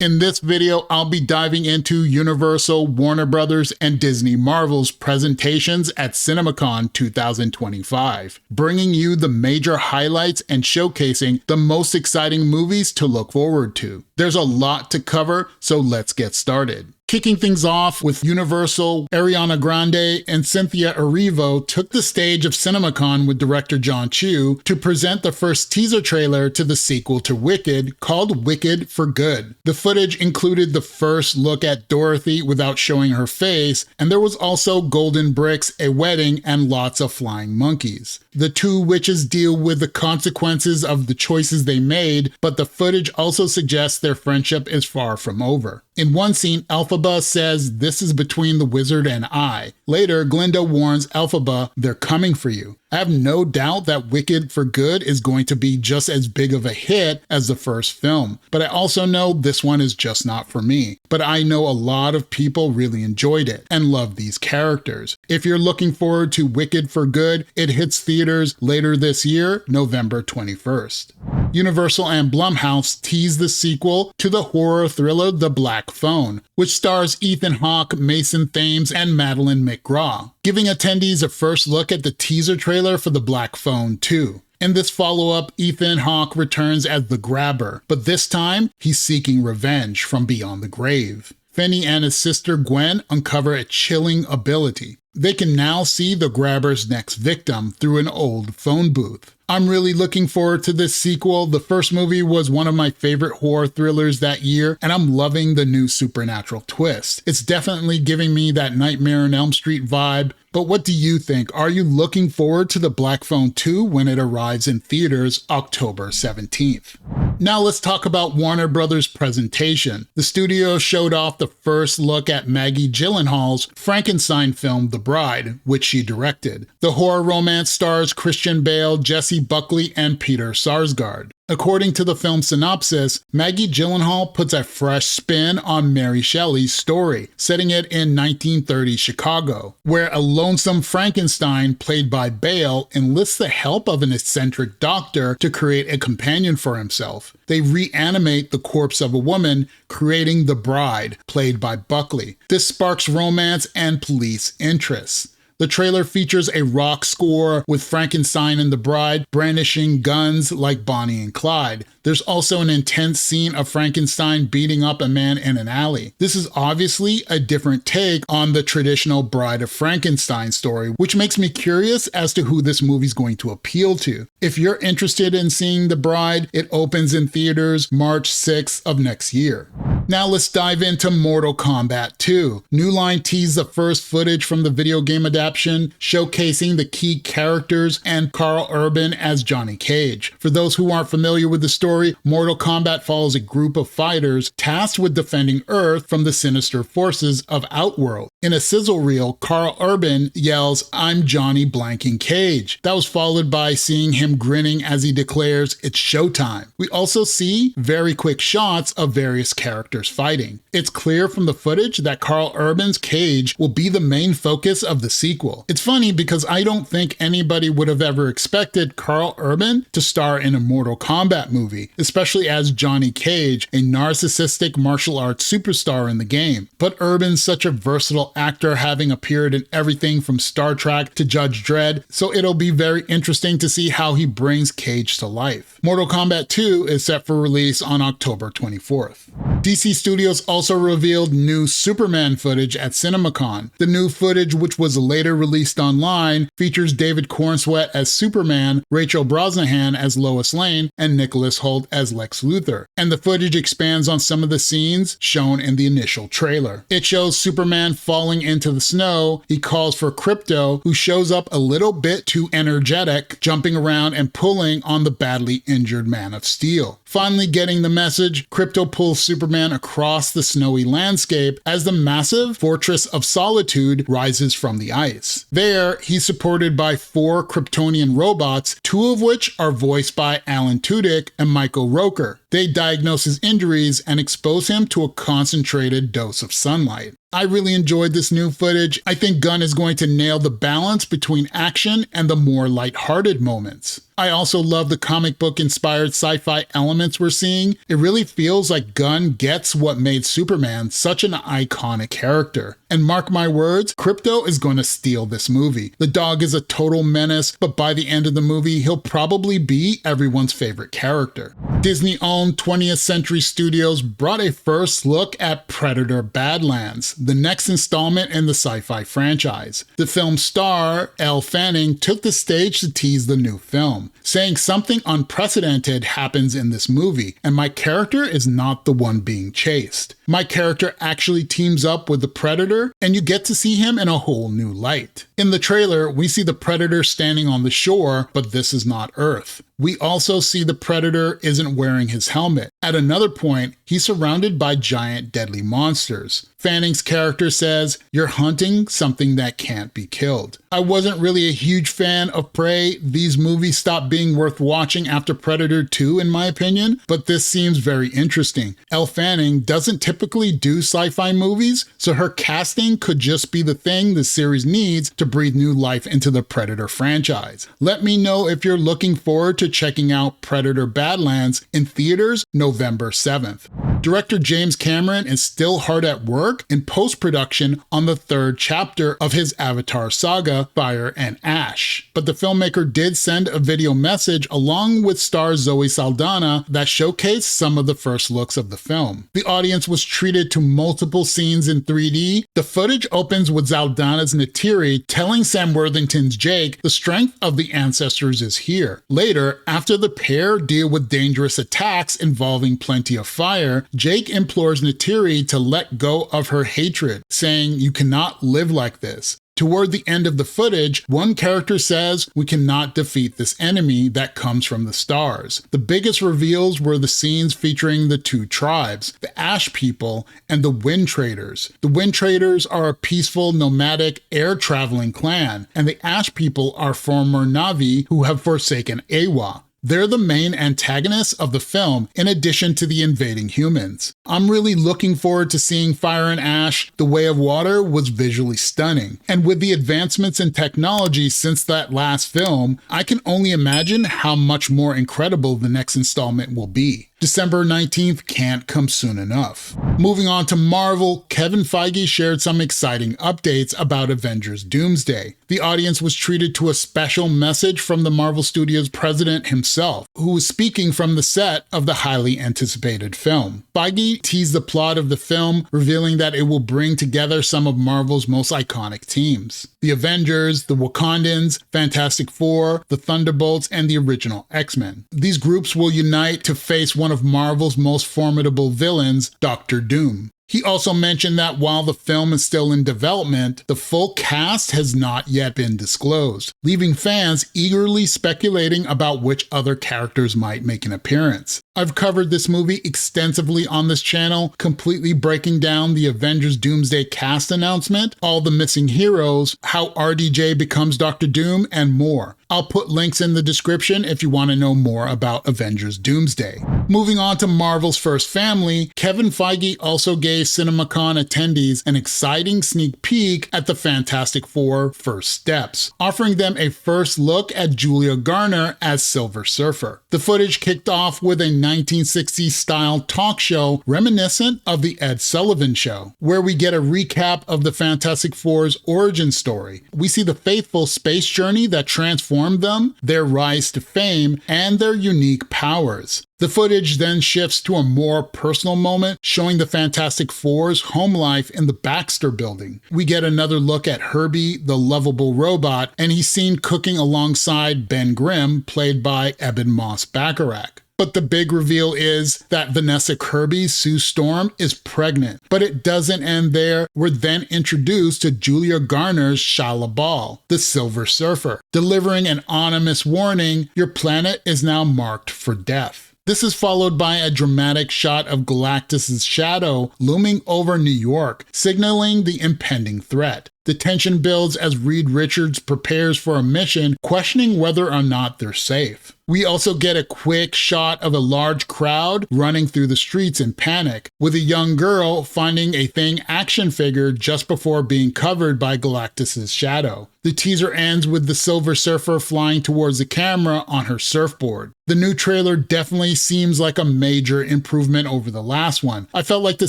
In this video, I'll be diving into Universal, Warner Brothers, and Disney Marvel's presentations at CinemaCon 2025, bringing you the major highlights and showcasing the most exciting movies to look forward to. There's a lot to cover, so let's get started. Kicking things off with Universal, Ariana Grande and Cynthia Erivo took the stage of CinemaCon with director Jon Chu to present the first teaser trailer to the sequel to Wicked, called Wicked for Good. The footage included the first look at Dorothy without showing her face, and there was also golden bricks, a wedding, and lots of flying monkeys. The two witches deal with the consequences of the choices they made, but the footage also suggests their friendship is far from over. In one scene, Elphaba says, "This is between the wizard and I." Later, Glinda warns Elphaba, "They're coming for you." I have no doubt that Wicked for Good is going to be just as big of a hit as the first film, but I also know this one is just not for me. But I know a lot of people really enjoyed it and love these characters. If you're looking forward to Wicked for Good, it hits theaters later this year, November 21st. Universal and Blumhouse teased the sequel to the horror thriller The Black Phone, which stars Ethan Hawke, Mason Thames, and Madeline McGraw, giving attendees a first look at the teaser trailer for The Black Phone 2. In this follow-up, Ethan Hawke returns as the Grabber, but this time, he's seeking revenge from beyond the grave. Finney and his sister Gwen uncover a chilling ability. They can now see the Grabber's next victim through an old phone booth. I'm really looking forward to this sequel. The first movie was one of my favorite horror thrillers that year, and I'm loving the new supernatural twist. It's definitely giving me that Nightmare on Elm Street vibe. But what do you think? Are you looking forward to The Black Phone 2 when it arrives in theaters October 17th? Now let's talk about Warner Brothers' presentation. The studio showed off the first look at Maggie Gyllenhaal's Frankenstein film The Bride, which she directed. The horror romance stars Christian Bale, Jessie Buckley, and Peter Sarsgaard. According to the film synopsis, Maggie Gyllenhaal puts a fresh spin on Mary Shelley's story, setting it in 1930 Chicago, where a lonesome Frankenstein, played by Bale, enlists the help of an eccentric doctor to create a companion for himself. They reanimate the corpse of a woman, creating the bride, played by Buckley. This sparks romance and police interests. The trailer features a rock score with Frankenstein and the bride brandishing guns like Bonnie and Clyde. There's also an intense scene of Frankenstein beating up a man in an alley. This is obviously a different take on the traditional Bride of Frankenstein story, which makes me curious as to who this movie's going to appeal to. If you're interested in seeing The Bride, it opens in theaters March 6th of next year. Now let's dive into Mortal Kombat 2. New Line teased the first footage from the video game adaptation, showcasing the key characters and Carl Urban as Johnny Cage. For those who aren't familiar with the story, Mortal Kombat follows a group of fighters tasked with defending Earth from the sinister forces of Outworld. In a sizzle reel, Carl Urban yells, "I'm Johnny blanking Cage." That was followed by seeing him grinning as he declares, "It's showtime." We also see very quick shots of various characters fighting. It's clear from the footage that Carl Urban's Cage will be the main focus of the sequel. It's funny because I don't think anybody would have ever expected Carl Urban to star in a Mortal Kombat movie, especially as Johnny Cage, a narcissistic martial arts superstar in the game. But Urban's such a versatile actor, having appeared in everything from Star Trek to Judge Dredd, so it'll be very interesting to see how he brings Cage to life. Mortal Kombat 2 is set for release on October 24th. DC Studios also revealed new Superman footage at CinemaCon. The new footage, which was later released online, features David Cornsweet as Superman, Rachel Brosnahan as Lois Lane, and Nicholas Hoult as Lex Luthor. And the footage expands on some of the scenes shown in the initial trailer. It shows Superman falling into the snow. He calls for Krypto, who shows up a little bit too energetic, jumping around and pulling on the badly injured Man of Steel. Finally getting the message, Krypto pulls Superman across the snowy landscape as the massive Fortress of Solitude rises from the ice. There, he's supported by 4 Kryptonian robots, 2 of which are voiced by Alan Tudyk and Michael Rooker. They diagnose his injuries and expose him to a concentrated dose of sunlight. I really enjoyed this new footage. I think Gunn is going to nail the balance between action and the more lighthearted moments. I also love the comic book inspired sci-fi elements we're seeing. It really feels like Gunn gets what made Superman such an iconic character. And mark my words, Krypto is going to steal this movie. The dog is a total menace, but by the end of the movie, he'll probably be everyone's favorite character. Disney-owned 20th Century Studios brought a first look at Predator Badlands, the next installment in the sci-fi franchise. The film's star, Elle Fanning, took the stage to tease the new film, saying something unprecedented happens in this movie, and my character is not the one being chased. My character actually teams up with the Predator, and you get to see him in a whole new light. In the trailer, we see the Predator standing on the shore, but this is not Earth. We also see the Predator isn't wearing his helmet. At another point, he's surrounded by giant deadly monsters. Fanning's character says, "You're hunting something that can't be killed." I wasn't really a huge fan of Prey. These movies stopped being worth watching after Predator 2 in my opinion, but this seems very interesting. Elle Fanning doesn't typically do sci-fi movies, so her casting could just be the thing the series needs to breathe new life into the Predator franchise. Let me know if you're looking forward to checking out Predator Badlands in theaters November 7th. Director James Cameron is still hard at work in post-production on the third chapter of his Avatar saga, Fire and Ash. But the filmmaker did send a video message along with star Zoe Saldana that showcased some of the first looks of the film. The audience was treated to multiple scenes in 3D. The footage opens with Saldana's Neytiri telling Sam Worthington's Jake the strength of the ancestors is here. Later, after the pair deal with dangerous attacks involving plenty of fire, Jake implores Neytiri to let go of her hatred, saying, "You cannot live like this." Toward the end of the footage, one character says, "We cannot defeat this enemy that comes from the stars." The biggest reveals were the scenes featuring the two tribes, the Ash people and the Wind Traders. The Wind Traders are a peaceful, nomadic, air-traveling clan, and the Ash people are former Na'vi who have forsaken Awa. They're the main antagonists of the film, in addition to the invading humans. I'm really looking forward to seeing Fire and Ash. The Way of Water was visually stunning, and with the advancements in technology since that last film, I can only imagine how much more incredible the next installment will be. December 19th can't come soon enough. Moving on to Marvel, Kevin Feige shared some exciting updates about Avengers Doomsday. The audience was treated to a special message from the Marvel Studios president himself, who was speaking from the set of the highly anticipated film. Feige teased the plot of the film, revealing that it will bring together some of Marvel's most iconic teams: the Avengers, the Wakandans, Fantastic Four, the Thunderbolts, and the original X-Men. These groups will unite to face one of Marvel's most formidable villains, Dr. Doom. He also mentioned that while the film is still in development, the full cast has not yet been disclosed, leaving fans eagerly speculating about which other characters might make an appearance. I've covered this movie extensively on this channel, completely breaking down the Avengers Doomsday cast announcement, all the missing heroes, how RDJ becomes Dr. Doom, and more. I'll put links in the description if you want to know more about Avengers Doomsday. Moving on to Marvel's first family, Kevin Feige also gave CinemaCon attendees an exciting sneak peek at the Fantastic Four First Steps, offering them a first look at Julia Garner as Silver Surfer. The footage kicked off with a 1960s-style talk show reminiscent of The Ed Sullivan Show, where we get a recap of the Fantastic Four's origin story. We see the faithful space journey that transformed them, their rise to fame, and their unique powers. The footage then shifts to a more personal moment, showing the Fantastic Four's home life in the Baxter Building. We get another look at Herbie, the lovable robot, and he's seen cooking alongside Ben Grimm, played by Eben Moss-Bacharach. But the big reveal is that Vanessa Kirby's Sue Storm is pregnant. But it doesn't end there. We're then introduced to Julia Garner's Shia LaBeouf, the Silver Surfer, delivering an ominous warning: your planet is now marked for death. This is followed by a dramatic shot of Galactus' shadow looming over New York, signaling the impending threat. The tension builds as Reed Richards prepares for a mission, questioning whether or not they're safe. We also get a quick shot of a large crowd running through the streets in panic, with a young girl finding a Thing action figure just before being covered by Galactus' shadow. The teaser ends with the Silver Surfer flying towards the camera on her surfboard. The new trailer definitely seems like a major improvement over the last one. I felt like the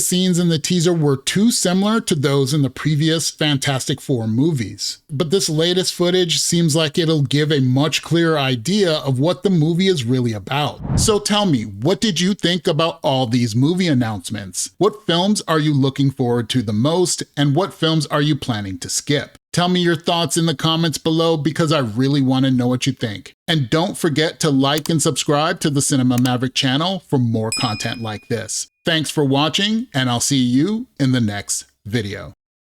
scenes in the teaser were too similar to those in the previous Fantastic Four movies. But this latest footage seems like it'll give a much clearer idea of what the movie is really about. So tell me, what did you think about all these movie announcements? What films are you looking forward to the most, and what films are you planning to skip? Tell me your thoughts in the comments below because I really want to know what you think. And don't forget to like and subscribe to the Cinema Maverick channel for more content like this. Thanks for watching, and I'll see you in the next video.